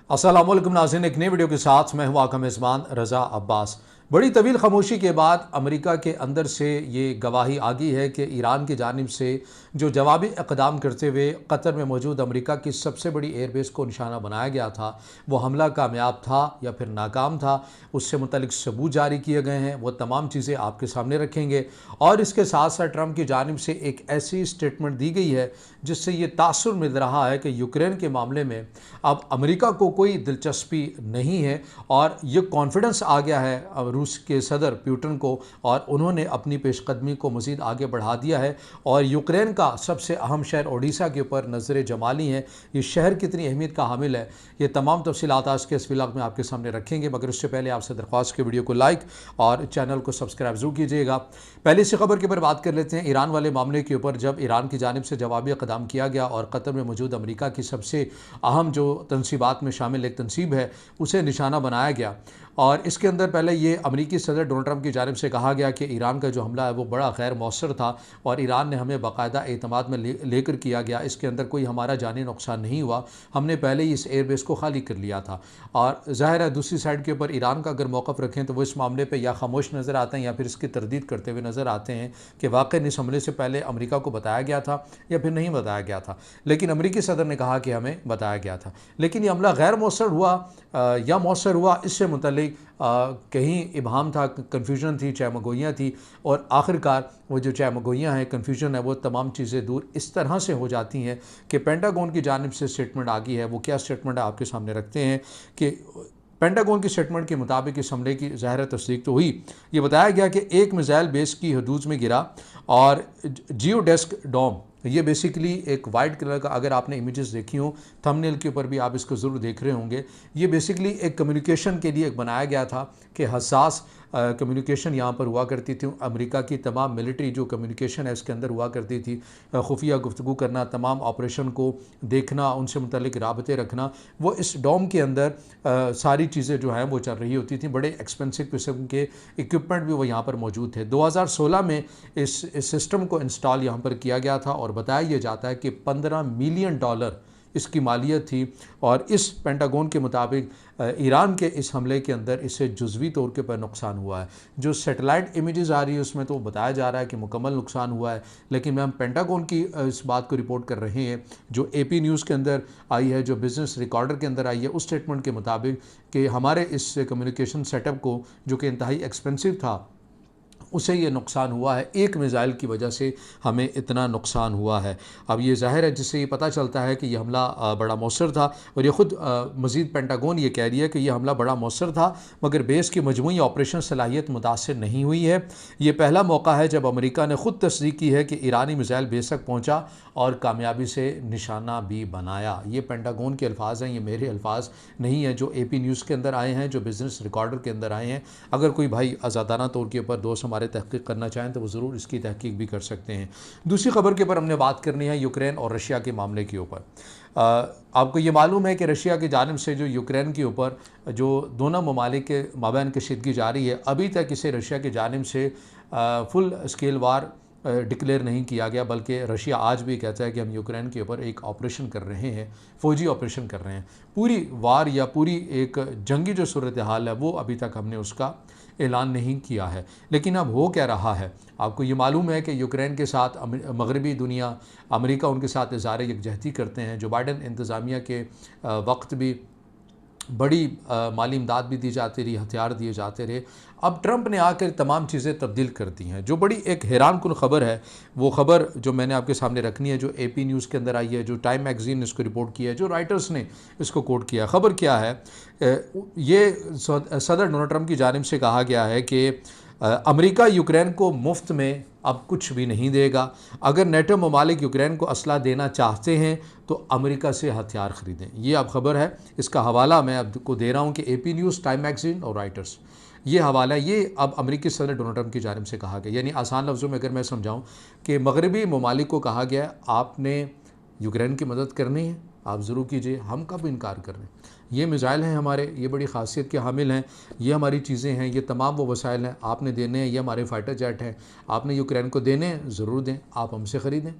अस्सलाम वालेकुम नाज़रीन, एक नई वीडियो के साथ मैं हूं आपका मेज़बान रज़ा अब्बास। बड़ी तवील खामोशी के बाद अमेरिका के अंदर से ये गवाही आ गई है कि ईरान की जानिब से जो जवाबी इक़दाम करते हुए कतर में मौजूद अमेरिका की सबसे बड़ी एयरबेस को निशाना बनाया गया था, वो हमला कामयाब था या फिर नाकाम था, उससे मुतल्लिक सबूत जारी किए गए हैं। वो तमाम चीज़ें आपके सामने रखेंगे और इसके साथ साथ ट्रंप की जानिब से एक ऐसी स्टेटमेंट दी गई है जिससे ये तासुर मिल रहा है कि यूक्रेन के मामले में अब अमेरिका को कोई दिलचस्पी नहीं है और ये कॉन्फिडेंस आ गया है रूस के सदर पुतिन को, और उन्होंने अपनी पेशकदमी को मज़ीद आगे बढ़ा दिया है। और यूक्रेन का सबसे अहम शहर ओडिशा के ऊपर नज़र जमाली है। ये शहर कितनी अहमियत का हामिल है, ये तमाम तफसीलात आज के इस व्लॉग में आपके सामने रखेंगे, मगर उससे पहले आपसे दरख्वास्त के वीडियो को लाइक और चैनल को सब्सक्राइब जरूर कीजिएगा। पहले इसी खबर के ऊपर बात कर लेते हैं। ईरान वाले मामले के ऊपर जब ईरान की जानिब से जवाबी इक़दाम किया गया और कतर में मौजूद अमेरिका की सबसे अहम जो तनसीबात में शामिल एक तनसीब है उसे निशाना बनाया गया, और इसके अंदर पहले ये अमेरिकी सदर डोनाल्ड ट्रंप की जानिब से कहा गया कि ईरान का जो हमला है वो बड़ा गैर मौसर था और ईरान ने हमें बाकायदा एतमाद में लेकर किया गया, इसके अंदर कोई हमारा जानी नुकसान नहीं हुआ, हमने पहले ही इस एयरबेस को खाली कर लिया था। और ज़ाहिर है दूसरी साइड के ऊपर ईरान का अगर मौक़िफ़ रखें तो वो इस मामले पर या खामोश नज़र आते हैं या फिर इसकी तरदीद करते हुए नज़र आते हैं कि वाकई इस हमले से पहले अमेरिका को बताया गया था या फिर नहीं बताया गया था। लेकिन अमेरिकी सदर ने कहा कि हमें बताया गया था। लेकिन ये हमला गैर मौसर हुआ या मौसर हुआ, इससे मुतल्लिक कहीं इबहम था, कन्फ्यूजन थी, चहमगोइयाँ थी, और आखिरकार वो जो चहमगोइयाँ हैं, कन्फ्यूजन है, वो तमाम चीज़ें दूर इस तरह से हो जाती हैं कि पेंटागन की जानिब से स्टेटमेंट आ गई है। वो क्या स्टेटमेंट है आपके सामने रखते हैं कि पेंटागन की स्टेटमेंट के मुताबिक इस हमले की ज़ाहिर तस्दीक तो हुई। ये बताया गया कि एक मिसाइल बेस की हदूद में गिरा और जियोडेस्क डोम, ये बेसिकली एक वाइट कलर का, अगर आपने इमेजेस देखी हो थंबनेल के ऊपर भी आप इसको ज़रूर देख रहे होंगे, ये बेसिकली एक कम्युनिकेशन के लिए एक बनाया गया था कि हसास कम्युनिकेशन यहाँ पर हुआ करती थी। अमेरिका की तमाम मिलिट्री जो कम्युनिकेशन है इसके अंदर हुआ करती थी, खुफिया गुफ्तगू करना, तमाम ऑपरेशन को देखना, उनसे मुतल्लिक राबते रखना, वो इस डोम के अंदर सारी चीज़ें जो हैं वो चल रही होती थी। बड़े एक्सपेंसिव किस्म के इक्विपमेंट भी वो यहाँ पर मौजूद थे। 2016 में इस सिस्टम को इंस्टॉल यहाँ पर किया गया था और बताया यह जाता है कि $15 मिलियन इसकी मालियत थी। और इस पेंटागन के मुताबिक ईरान के इस हमले के अंदर इससे जुज़वी तौर के पर नुकसान हुआ है। जो सैटेलाइट इमेजेस आ रही है उसमें तो बताया जा रहा है कि मुकम्मल नुकसान हुआ है, लेकिन हम पेंटागन की इस बात को रिपोर्ट कर रहे हैं जो AP न्यूज़ के अंदर आई है, जो बिज़नेस रिकॉर्डर के अंदर आई है, उस स्टेटमेंट के मुताबिक कि हमारे इस कम्युनिकेशन सेटअप को, जो कि इंतहाई एक्सपेंसिव था, उसे ये नुकसान हुआ है। एक मिसाइल की वजह से हमें इतना नुकसान हुआ है। अब ये ज़ाहिर है जिससे ये पता चलता है कि यह हमला बड़ा मौसर था, और ये ख़ुद मज़ीद पेंटागन ये कह रही है कि यह हमला बड़ा मौसर था मगर बेस की मजमूई ऑपरेशन सलाहियत मुतासर नहीं हुई है। ये पहला मौका है जब अमेरिका ने ख़ुद तस्दीक की है कि ईरानी मिसाइल बेस तक पहुँचा और कामयाबी से निशाना भी बनाया। ये पेंटागन के अल्फाज हैं, ये मेरे अल्फाज नहीं हैं, जो AP न्यूज़ के अंदर आए हैं, जो बिज़नेस रिकॉर्डर के अंदर आए हैं। अगर कोई भाई आज़ादाना तौर के ऊपर दोस्त हमारे तहकीक करना चाहें तो वो ज़रूर इसकी तहकीक भी कर सकते हैं। दूसरी खबर के ऊपर हमने बात करनी है यूक्रेन और रशिया के मामले के ऊपर। आपको ये मालूम है कि रशिया की जानिब से जो यूक्रेन के ऊपर जो दोनों ममालिक के माबैन कशीदगी जारी है, अभी तक इसे रशिया की जानिब से फुल स्केल वार डिक्लेयर नहीं किया गया, बल्कि रशिया आज भी कहता है कि हम यूक्रेन के ऊपर एक ऑपरेशन कर रहे हैं, फ़ौजी ऑपरेशन कर रहे हैं। पूरी वार या पूरी एक जंगी जो सूरत हाल है वो अभी तक हमने उसका ऐलान नहीं किया है। लेकिन अब हो क्या रहा है, आपको ये मालूम है कि यूक्रेन के साथ मगरबी दुनिया, अमेरिका उनके साथ इज़हार यकजहती करते हैं। जो बाइडन इंतज़ामिया के वक्त भी बड़ी माली इमदाद भी दी जाती रही, हथियार दिए जाते रहे। अब ट्रंप ने आकर तमाम चीज़ें तब्दील कर दी हैं। जो बड़ी एक हैरान कुन ख़बर है, वो ख़बर जो मैंने आपके सामने रखनी है, जो AP न्यूज़ के अंदर आई है, जो टाइम मैगज़ीन ने इसको रिपोर्ट किया है, जो राइटर्स ने इसको कोट किया। ख़बर क्या है, ये सदर डोनाल्ड ट्रंप की जानिब से कहा गया है कि अमेरिका यूक्रेन को मुफ्त में अब कुछ भी नहीं देगा। अगर नेटो ममालिक यूक्रेन को असला देना चाहते हैं तो अमेरिका से हथियार ख़रीदें। ये अब ख़बर है, इसका हवाला मैं आपको दे रहा हूँ कि AP न्यूज़, टाइम मैगज़ीन और राइटर्स, ये हवाला ये अब अमेरिकी सदर डोनाल्ड ट्रंप की जानिब से कहा गया। यानी आसान लफ्ज़ों में अगर मैं समझाऊँ कि मगरबी ममालिक को कहा गया आपने यूक्रेन की मदद करनी है, आप ज़रूर कीजिए, हम कब इनकार कर रहे हैं। ये मिसाइल हैं हमारे, ये बड़ी ख़ासियत के हामिल हैं, ये हमारी चीज़ें हैं, ये तमाम वो वसाइल हैं, आपने देने हैं। ये हमारे फाइटर जेट हैं, आपने यूक्रेन को देने हैं, ज़रूर दें, आप हमसे ख़रीदें।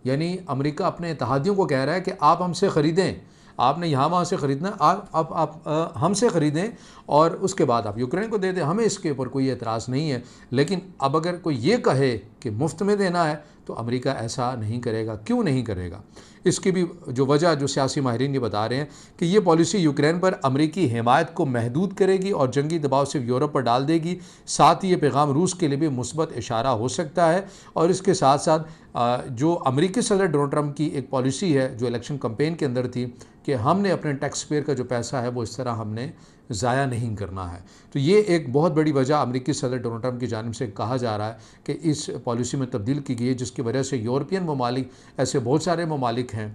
यानी अमेरिका अपने इत्तेहादियों को कह रहा है कि आप हमसे ख़रीदें, आपने यहाँ वहाँ से ख़रीदना, आप हमसे ख़रीदें और उसके बाद आप यूक्रेन को दे दें, हमें इसके ऊपर कोई एतराज़ नहीं है। लेकिन अब अगर कोई ये कहे कि मुफ्त में देना है तो अमेरिका ऐसा नहीं करेगा। क्यों नहीं करेगा? इसकी भी जो वजह जो सियासी माहिरीन ये बता रहे हैं कि ये पॉलिसी यूक्रेन पर अमेरिकी हिमायत को महदूद करेगी और जंगी दबाव सिर्फ यूरोप पर डाल देगी। साथ ही ये पैगाम रूस के लिए भी मुस्बत इशारा हो सकता है। और इसके साथ साथ जो अमेरिकी सदर डोनाल्ड ट्रंप की एक पॉलिसी है जो इलेक्शन कैंपेन के अंदर थी कि हमने अपने टैक्स पेयर का जो पैसा है वो इस तरह हमने ज़ाया नहीं करना है, तो ये एक बहुत बड़ी वजह अमेरिकी सदर डोनाल्ड ट्रंप की जानिब से कहा जा रहा है कि इस पॉलिसी में तब्दील की गई है, जिसकी वजह से यूरोपियन ममालिक, ऐसे बहुत सारे ममालिक हैं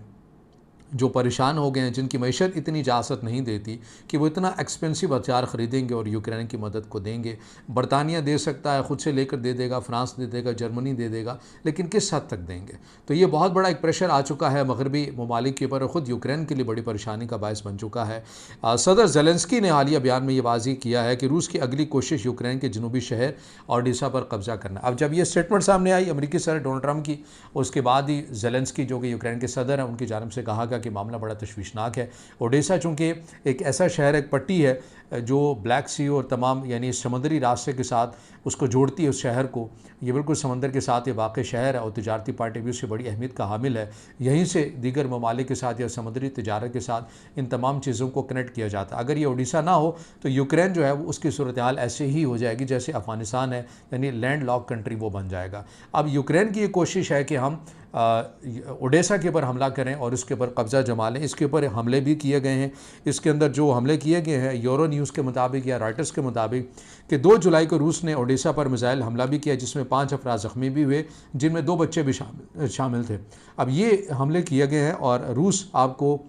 जो परेशान हो गए हैं, जिनकी मईशत इतनी इजाज़त नहीं देती कि वो इतना एक्सपेंसिव हथियार ख़रीदेंगे और यूक्रेन की मदद को देंगे। बरतानिया दे सकता है, ख़ुद से लेकर दे देगा, फ्रांस दे देगा, जर्मनी दे देगा, लेकिन किस हद तक देंगे? तो ये बहुत बड़ा एक प्रेशर आ चुका है मगरबी ममालिक के ऊपर, ख़ुद यूक्रेन के लिए बड़ी परेशानी का बायस बन चुका है। सदर ज़ेलेंस्की ने हालिया बयान में ये वाज़ेह किया है कि रूस की अगली कोशिश यूक्रेन के जनूबी शहर ओडेसा पर कब्ज़ा करना। अब जब ये स्टेटमेंट सामने आई अमेरिकी सदर डोनाल्ड ट्रंप की, उसके बाद ही ज़ेलेंस्की जो कि यूक्रेन के सदर हैं उनकी जानिब से कहा गया कि मामला बड़ा तशवीशनाक है। ओडेसा चूँकि एक ऐसा शहर, एक पट्टी है जो ब्लैक सी और तमाम यानी समुद्री रास्ते के साथ उसको जोड़ती है, उस शहर को, ये बिल्कुल समंदर के साथ ये वाक़ई शहर है और तिजारती पॉइंट ऑफ व्यू से बड़ी अहमियत का हामिल है। यहीं से दीगर ममालिक के साथ या समुद्री तिजारत के साथ इन तमाम चीज़ों को कनेक्ट किया जाता है। अगर ये ओडिशा ना हो तो यूक्रेन जो है वो उसकी सूरत हाल ऐसे ही हो जाएगी जैसे अफ़गानिस्तान है, यानी लैंड लॉक कंट्री वो बन जाएगा। अब यूक्रेन की ये कोशिश है कि हम ओडेसा के ऊपर हमला करें और इसके ऊपर कब्ज़ा जमा लें। इसके ऊपर हमले भी किए गए हैं। इसके अंदर जो हमले किए गए हैं यूरो न्यूज़ के मुताबिक या रॉयटर्स के मुताबिक कि 2 जुलाई को रूस ने ओडेसा पर मिसाइल हमला भी किया, जिसमें 5 अफराद ज़ख्मी भी हुए, जिनमें 2 बच्चे भी शामिल थे। अब ये हमले किए गए हैं और रूस आपको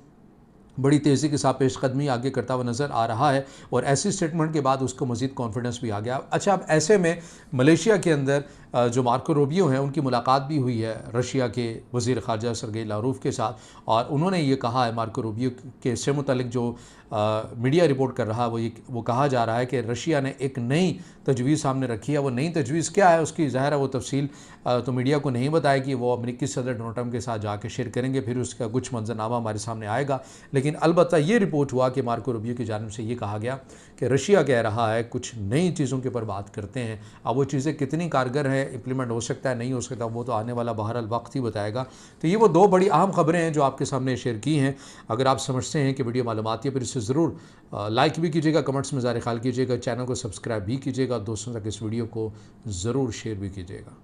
बड़ी तेज़ी के साथ पेशकदमी आगे करता हुआ नज़र आ रहा है और ऐसी स्टेटमेंट के बाद उसको मज़ीद कॉन्फिडेंस भी आ गया। अच्छा, अब ऐसे में मलेशिया के अंदर जो मार्को रूबियो हैं उनकी मुलाकात भी हुई है रशिया के वज़ीर ख़ारजा सरगेई लावरोव के साथ, और उन्होंने ये कहा है, मार्को रूबियो के से मुतल्लिक़ जो मीडिया रिपोर्ट कर रहा है वो कहा जा रहा है कि रशिया ने एक नई तजवीज़ सामने रखी है। वो नई तजवीज़ क्या है उसकी ज़ाहिर है वो तफसील तो मीडिया को नहीं बताएगी, वो अमेरिकी सदर डोनाल्ड ट्रंप के साथ जाकर शेयर करेंगे, फिर उसका कुछ मंजरनामा हमारे सामने आएगा। लेकिन अलबत्ता ये रिपोर्ट हुआ कि मार्को रूबियो की जानिब से ये कहा गया कि रशिया कह रहा है कुछ नई चीज़ों के ऊपर बात करते हैं। अब वो चीज़ें कितनी कारगर हैं, इम्प्लीमेंट हो सकता है, नहीं हो सकता, वो तो आने वाला बहरहाल वक्त ही बताएगा। तो ये वो 2 बड़ी अहम खबरें हैं जो आपके सामने शेयर की हैं। अगर आप समझते हैं कि वीडियो मालूमाती है फिर इसे ज़रूर लाइक भी कीजिएगा, कमेंट्स में ज़ाहिर ख्याल कीजिएगा, चैनल को सब्सक्राइब भी कीजिएगा, दोस्तों तक इस वीडियो को ज़रूर शेयर भी कीजिएगा।